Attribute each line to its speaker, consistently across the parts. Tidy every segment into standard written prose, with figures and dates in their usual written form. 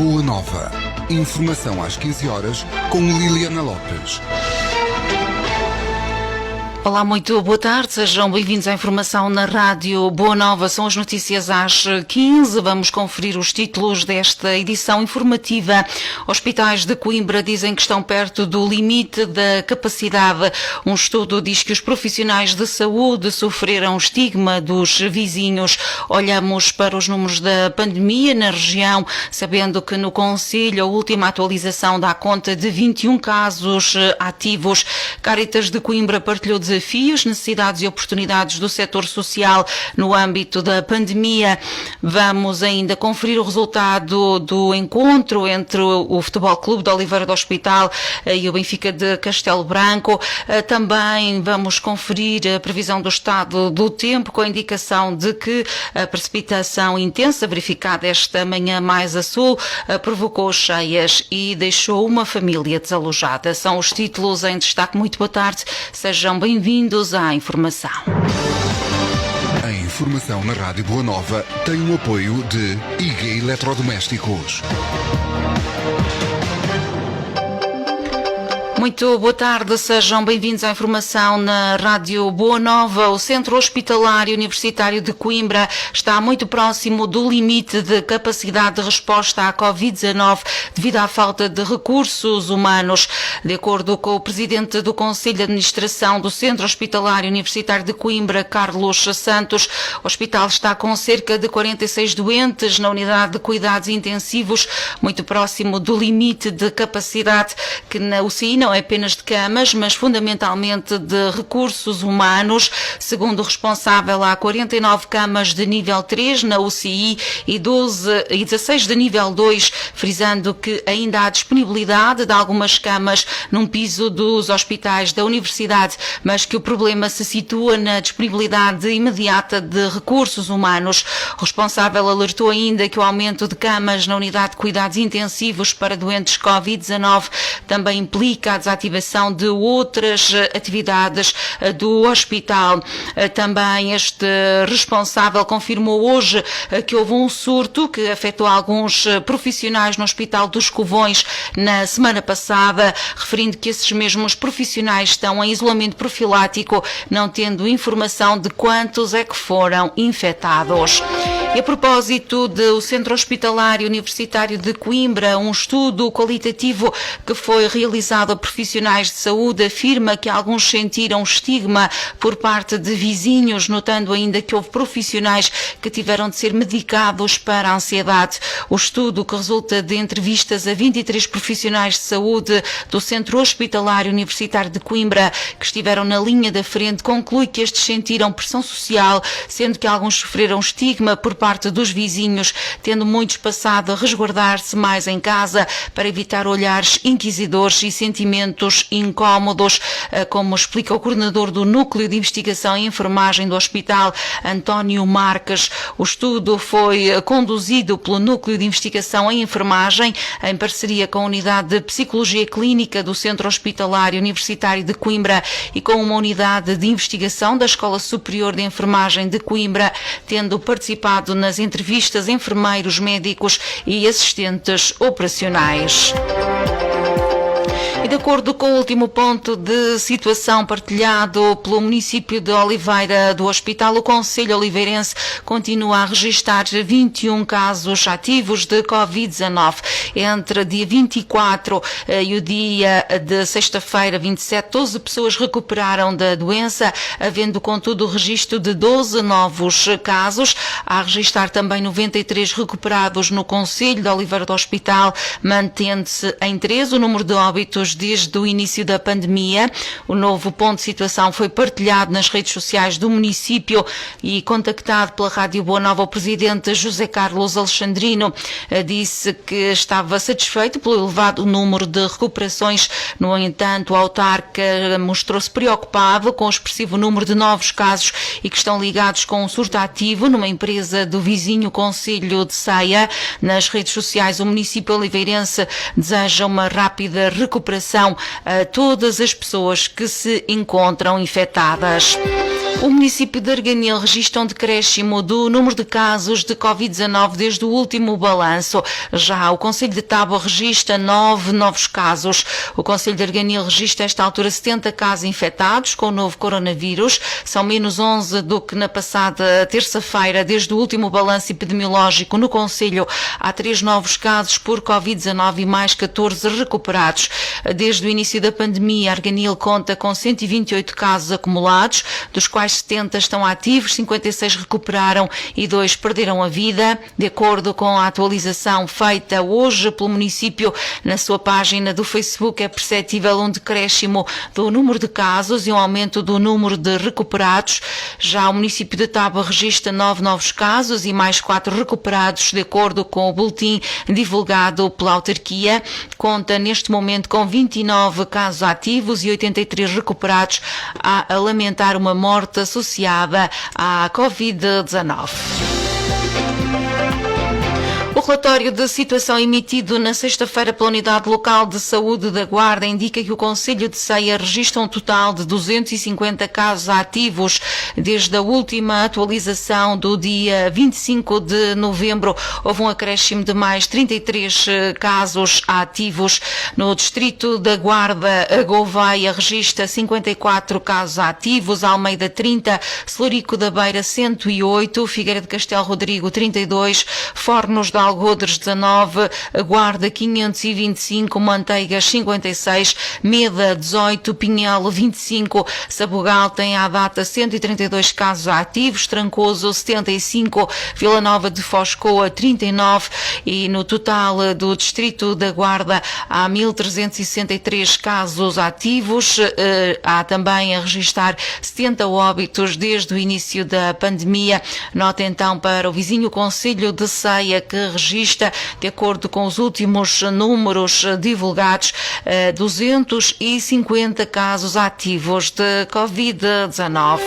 Speaker 1: Boa Nova. Informação às 15 horas com Liliana Lopes.
Speaker 2: Olá, muito boa tarde, sejam bem-vindos à informação na Rádio Boa Nova. São as notícias às 15, vamos conferir os títulos desta edição informativa. Hospitais de Coimbra dizem que estão perto do limite da capacidade. Um estudo diz que os profissionais de saúde sofreram estigma dos vizinhos. Olhamos para os números da pandemia na região, sabendo que no Conselho a última atualização dá conta de 21 casos ativos. Caritas de Coimbra partilhou desafios, necessidades e oportunidades do setor social no âmbito da pandemia. Vamos ainda conferir o resultado do encontro entre o Futebol Clube de Oliveira do Hospital e o Benfica de Castelo Branco. Também vamos conferir a previsão do estado do tempo, com a indicação de que a precipitação intensa verificada esta manhã mais a sul provocou cheias e deixou uma família desalojada. São os títulos em destaque. Muito boa tarde, sejam bem-vindos à informação.
Speaker 1: A informação na Rádio Boa Nova tem o apoio de IG Eletrodomésticos.
Speaker 2: Muito boa tarde, sejam bem-vindos à informação na Rádio Boa Nova. O Centro Hospitalar Universitário de Coimbra está muito próximo do limite de capacidade de resposta à Covid-19 devido à falta de recursos humanos. De acordo com o presidente do Conselho de Administração do Centro Hospitalar Universitário de Coimbra, Carlos Santos, o hospital está com cerca de 46 doentes na unidade de cuidados intensivos, muito próximo do limite de capacidade, que na UCI não é apenas de camas, mas fundamentalmente de recursos humanos. Segundo o responsável, há 49 camas de nível 3 na UCI e 16 de nível 2, frisando que ainda há disponibilidade de algumas camas num piso dos hospitais da Universidade, mas que o problema se situa na disponibilidade imediata de recursos humanos. O responsável alertou ainda que o aumento de camas na unidade de cuidados intensivos para doentes Covid-19 também implica a desativação de outras atividades do hospital. Também este responsável confirmou hoje que houve um surto que afetou alguns profissionais no Hospital dos Covões na semana passada, referindo que esses mesmos profissionais estão em isolamento profilático, não tendo informação de quantos é que foram infectados. E a propósito do Centro Hospitalar Universitário de Coimbra, um estudo qualitativo que foi realizado a profissionais de saúde afirma que alguns sentiram estigma por parte de vizinhos, notando ainda que houve profissionais que tiveram de ser medicados para a ansiedade. O estudo, que resulta de entrevistas a 23 profissionais de saúde do Centro Hospitalar Universitário de Coimbra que estiveram na linha da frente, conclui que estes sentiram pressão social, sendo que alguns sofreram estigma por parte dos vizinhos, tendo muitos passado a resguardar-se mais em casa para evitar olhares inquisidores e sentimentos incómodos, como explica o coordenador do Núcleo de Investigação e Enfermagem do Hospital, António Marques. O estudo foi conduzido pelo Núcleo de Investigação em Enfermagem, em parceria com a Unidade de Psicologia Clínica do Centro Hospitalar Universitário de Coimbra e com uma unidade de investigação da Escola Superior de Enfermagem de Coimbra, tendo participado nas entrevistas enfermeiros, médicos e assistentes operacionais. E de acordo com o último ponto de situação partilhado pelo município de Oliveira do Hospital, o Conselho Oliveirense continua a registrar 21 casos ativos de Covid-19. Entre dia 24 e o dia de sexta-feira, 27, 12 pessoas recuperaram da doença, havendo contudo o registro de 12 novos casos. Há a registrar também 93 recuperados no Conselho de Oliveira do Hospital, mantendo-se em 13 o número de óbitos desde o início da pandemia. O novo ponto de situação foi partilhado nas redes sociais do município e contactado pela Rádio Boa Nova, o presidente José Carlos Alexandrino disse que estava satisfeito pelo elevado número de recuperações. No entanto, o autarca mostrou-se preocupado com o expressivo número de novos casos e que estão ligados com um surto ativo numa empresa do vizinho Concelho de Ceia. Nas redes sociais, o município oliveirense deseja uma rápida recuperação a todas as pessoas que se encontram infectadas. O município de Arganil registra um decréscimo do número de casos de Covid-19 desde o último balanço. Já o Concelho de Tábua registra 9 novos casos. O Concelho de Arganil registra a esta altura 70 casos infectados com o novo coronavírus. São menos 11 do que na passada terça-feira. Desde o último balanço epidemiológico no Concelho há 3 novos casos por Covid-19 e mais 14 recuperados. Desde o início da pandemia, Arganil conta com 128 casos acumulados, dos quais 70 estão ativos, 56 recuperaram e 2 perderam a vida. De acordo com a atualização feita hoje pelo município na sua página do Facebook, é perceptível um decréscimo do número de casos e um aumento do número de recuperados. Já o município de Tábua registra 9 novos casos e mais 4 recuperados, de acordo com o boletim divulgado pela autarquia. Conta neste momento com 29 casos ativos e 83 recuperados, a lamentar uma morte associada à Covid-19. O relatório de situação emitido na sexta-feira pela Unidade Local de Saúde da Guarda indica que o Concelho de Ceia registra um total de 250 casos ativos. Desde a última atualização do dia 25 de novembro, houve um acréscimo de mais 33 casos ativos. No distrito da Guarda, a Gouveia registra 54 casos ativos, Almeida 30, Celurico da Beira 108, Figueira de Castelo Rodrigo 32, Fornos de Algodres 19, Guarda 525, Manteigas 56, Meda 18, Pinhel 25, Sabugal tem à data 132 casos ativos, Trancoso 75, Vila Nova de Foscoa 39 e no total do distrito da Guarda há 1.363 casos ativos. Há também a registrar 70 óbitos desde o início da pandemia. Nota então para o vizinho Concelho de Ceia, que registra, de acordo com os últimos números divulgados, 250 casos ativos de Covid-19.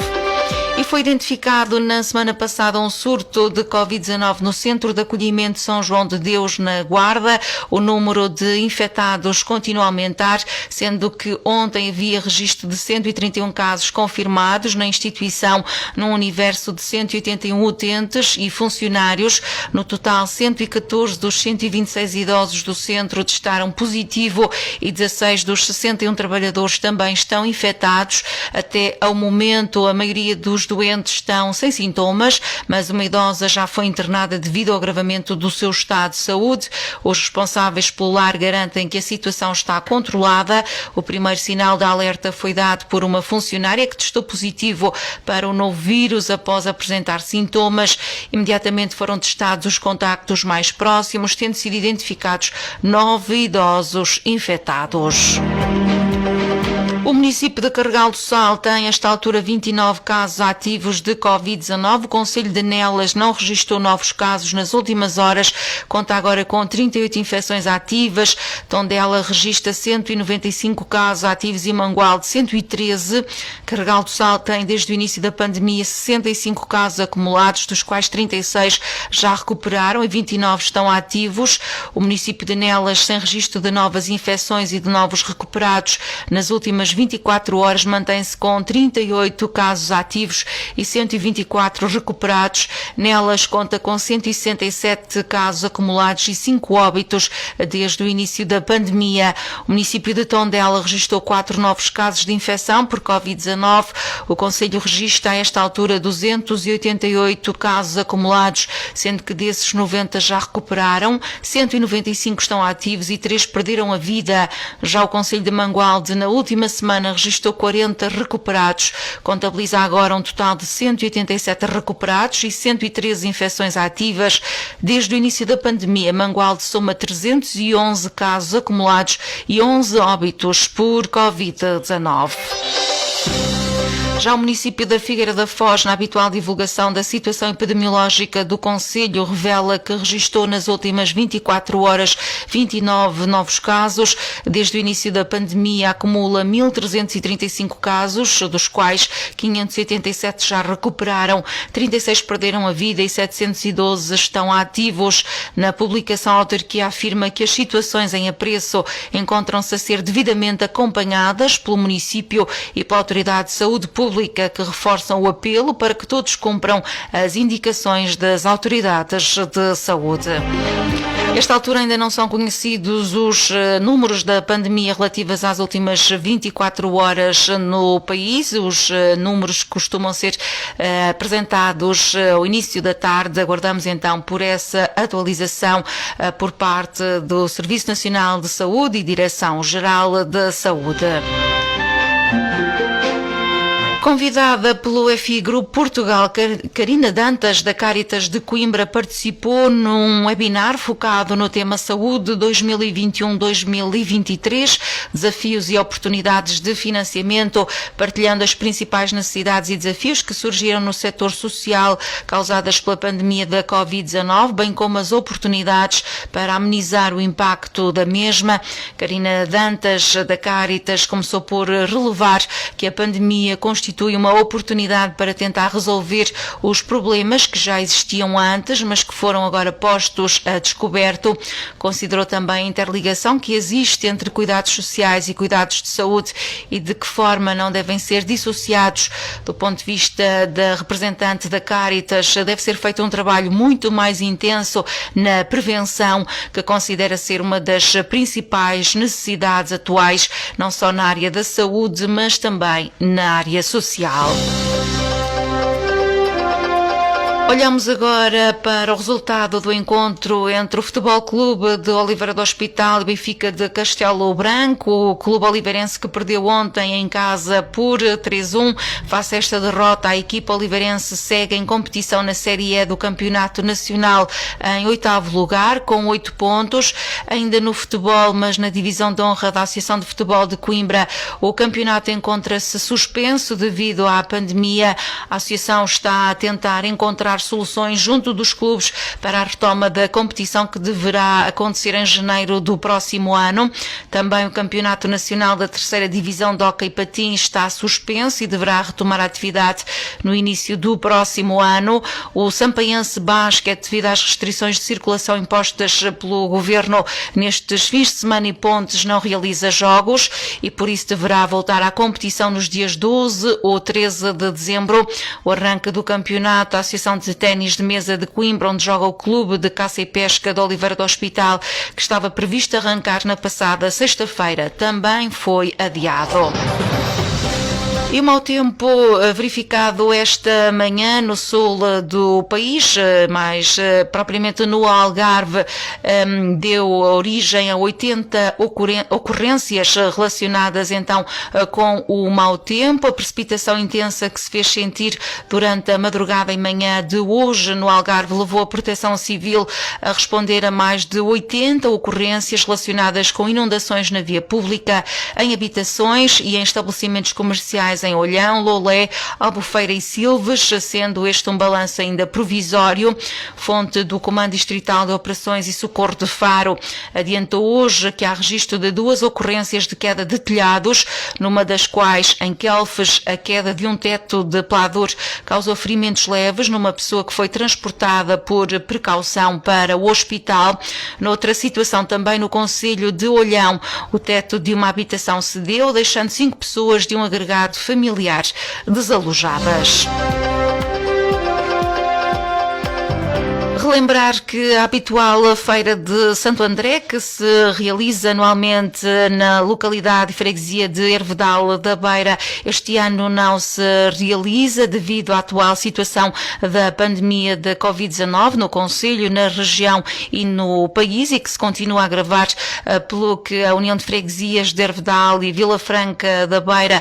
Speaker 2: E foi identificado na semana passada um surto de Covid-19 no Centro de Acolhimento São João de Deus, na Guarda. O número de infectados continua a aumentar, sendo que ontem havia registro de 131 casos confirmados na instituição, num universo de 181 utentes e funcionários. No total, 114 dos 126 idosos do centro testaram positivo e 16 dos 61 trabalhadores também estão infectados. Até ao momento, a maioria dos doentes estão sem sintomas, mas uma idosa já foi internada devido ao agravamento do seu estado de saúde. Os responsáveis pelo lar garantem que a situação está controlada. O primeiro sinal de alerta foi dado por uma funcionária que testou positivo para o novo vírus após apresentar sintomas. Imediatamente foram testados os contactos mais próximos, tendo sido identificados 9 idosos infectados. O município de Carregal do Sal tem, a esta altura, 29 casos ativos de Covid-19. O Concelho de Nelas não registrou novos casos nas últimas horas. Conta agora com 38 infecções ativas. Tondela registra 195 casos ativos e Mangualde 113. Carregal do Sal tem, desde o início da pandemia, 65 casos acumulados, dos quais 36 já recuperaram e 29 estão ativos. O município de Nelas, sem registro de novas infecções e de novos recuperados nas últimas 24 horas, mantém-se com 38 casos ativos e 124 recuperados. Nelas conta com 167 casos acumulados e 5 óbitos desde o início da pandemia. O município de Tondela registrou 4 novos casos de infecção por Covid-19. O Concelho registra, a esta altura, 288 casos acumulados, sendo que desses 90 já recuperaram, 195 estão ativos e 3 perderam a vida. Já o Concelho de Mangualde, na última semana, registrou 40 recuperados. Contabiliza agora um total de 187 recuperados e 113 infecções ativas. Desde o início da pandemia, Mangualde soma 311 casos acumulados e 11 óbitos por Covid-19. Já o município da Figueira da Foz, na habitual divulgação da situação epidemiológica do Concelho, revela que registrou nas últimas 24 horas 29 novos casos. Desde o início da pandemia acumula 1.335 casos, dos quais 587 já recuperaram, 36 perderam a vida e 712 estão ativos. Na publicação, a autarquia afirma que as situações em apreço encontram-se a ser devidamente acompanhadas pelo município e pela Autoridade de Saúde Pública Pública que reforçam o apelo para que todos cumpram as indicações das autoridades de saúde. Nesta altura ainda não são conhecidos os números da pandemia relativas às últimas 24 horas no país. Os números costumam ser apresentados ao início da tarde. Aguardamos então por essa atualização por parte do Serviço Nacional de Saúde e Direção-Geral da Saúde. Convidada pelo FI Grupo Portugal, Carina Dantas, da Cáritas de Coimbra, participou num webinar focado no tema Saúde 2021-2023, desafios e oportunidades de financiamento, partilhando as principais necessidades e desafios que surgiram no setor social causadas pela pandemia da Covid-19, bem como as oportunidades para amenizar o impacto da mesma. Carina Dantas, da Cáritas, começou por relevar que a pandemia constitui uma oportunidade para tentar resolver os problemas que já existiam antes, mas que foram agora postos a descoberto. Considerou também a interligação que existe entre cuidados sociais e cuidados de saúde e de que forma não devem ser dissociados. Do ponto de vista da representante da Cáritas, deve ser feito um trabalho muito mais intenso na prevenção, que considera ser uma das principais necessidades atuais, não só na área da saúde, mas também na área social. Olhamos agora para o resultado do encontro entre o Futebol Clube de Oliveira do Hospital e Benfica de Castelo Branco. O clube oliveirense que perdeu ontem em casa por 3-1. Face a esta derrota, a equipa oliveirense segue em competição na Série E do Campeonato Nacional em 8º lugar, com 8 pontos. Ainda no futebol, mas na divisão de honra da Associação de Futebol de Coimbra, o campeonato encontra-se suspenso devido à pandemia. A associação está a tentar encontrar soluções junto dos clubes para a retoma da competição que deverá acontecer em janeiro do próximo ano. Também o Campeonato Nacional da 3ª Divisão de Hóquei Patins está suspenso e deverá retomar a atividade no início do próximo ano. O Sampaense Basquete, devido às restrições de circulação impostas pelo Governo nestes fins de semana e pontes, não realiza jogos e por isso deverá voltar à competição nos dias 12 ou 13 de dezembro. O arranque do campeonato, a Associação de Ténis de Mesa de Coimbra, onde joga o Clube de Caça e Pesca de Oliveira do Hospital, que estava previsto arrancar na passada sexta-feira, também foi adiado. E o mau tempo verificado esta manhã no sul do país, mais propriamente no Algarve, deu origem a 80 ocorrências relacionadas então com o mau tempo. A precipitação intensa que se fez sentir durante a madrugada e manhã de hoje no Algarve levou a Proteção Civil a responder a mais de 80 ocorrências relacionadas com inundações na via pública, em habitações e em estabelecimentos comerciais em Olhão, Lolé, Albufeira e Silves, sendo este um balanço ainda provisório. Fonte do Comando Distrital de Operações e Socorro de Faro adiantou hoje que há registro de 2 ocorrências de queda de telhados, numa das quais, em Quelfes, a queda de um teto de pladur causou ferimentos leves numa pessoa que foi transportada por precaução para o hospital. Noutra situação, também no concelho de Olhão, o teto de uma habitação cedeu, deixando 5 pessoas de um agregado familiar desalojadas. Relembrar que a habitual Feira de Santo André, que se realiza anualmente na localidade e freguesia de Hervedal da Beira, este ano não se realiza devido à atual situação da pandemia da Covid-19 no concelho, na região e no país, e que se continua a agravar, pelo que a União de Freguesias de Hervedal e Vila Franca da Beira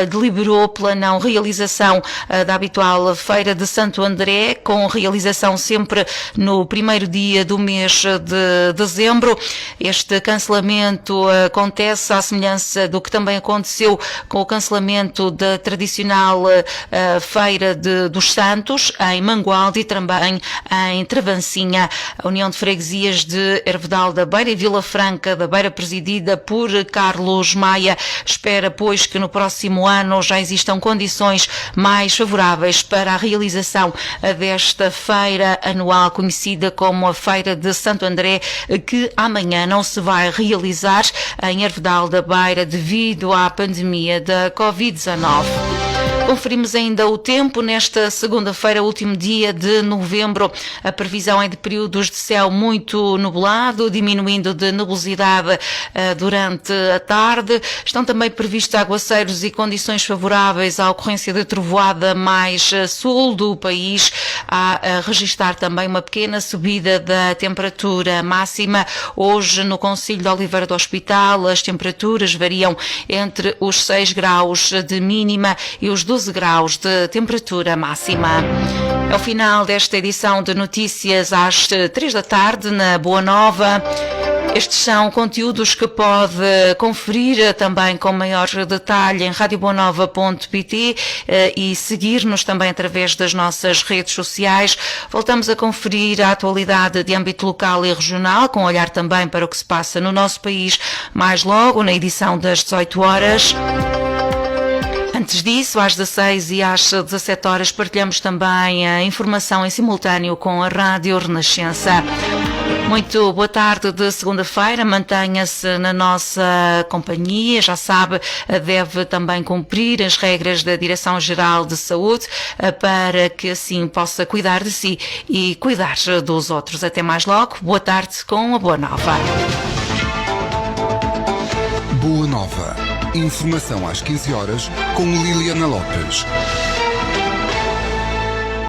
Speaker 2: deliberou pela não realização da habitual Feira de Santo André, com realização sempre no primeiro dia do mês de dezembro. Este cancelamento acontece à semelhança do que também aconteceu com o cancelamento da tradicional Feira dos Santos em Mangualde e também em Travancinha. A União de Freguesias de Hervedal da Beira e Vila Franca da Beira, presidida por Carlos Maia, espera, pois, que no próximo ano já existam condições mais favoráveis para a realização desta feira anual conhecida como a Feira de Santo André, que amanhã não se vai realizar em Hervedal da Beira devido à pandemia da Covid-19. Conferimos ainda o tempo nesta segunda-feira, último dia de novembro. A previsão é de períodos de céu muito nublado, diminuindo de nebulosidade durante a tarde. Estão também previstos aguaceiros e condições favoráveis à ocorrência de trovoada mais sul do país. Há a registrar também uma pequena subida da temperatura máxima. Hoje, no concelho de Oliveira do Hospital, as temperaturas variam entre os 6 graus de mínima e os 12 graus de temperatura máxima. É o final desta edição de notícias às 3 da tarde na Boa Nova. Estes são conteúdos que pode conferir também com maior detalhe em radioboanova.pt e seguir-nos também através das nossas redes sociais. Voltamos a conferir a atualidade de âmbito local e regional, com olhar também para o que se passa no nosso país, mais logo na edição das 18 horas. Antes disso, às 16 e às 17 horas, partilhamos também a informação em simultâneo com a Rádio Renascença. Muito boa tarde de segunda-feira, mantenha-se na nossa companhia, já sabe, deve também cumprir as regras da Direção-Geral de Saúde para que assim possa cuidar de si e cuidar dos outros. Até mais logo, boa tarde com a Boa Nova.
Speaker 1: Boa Nova. Informação às 15 horas com Liliana Lopes.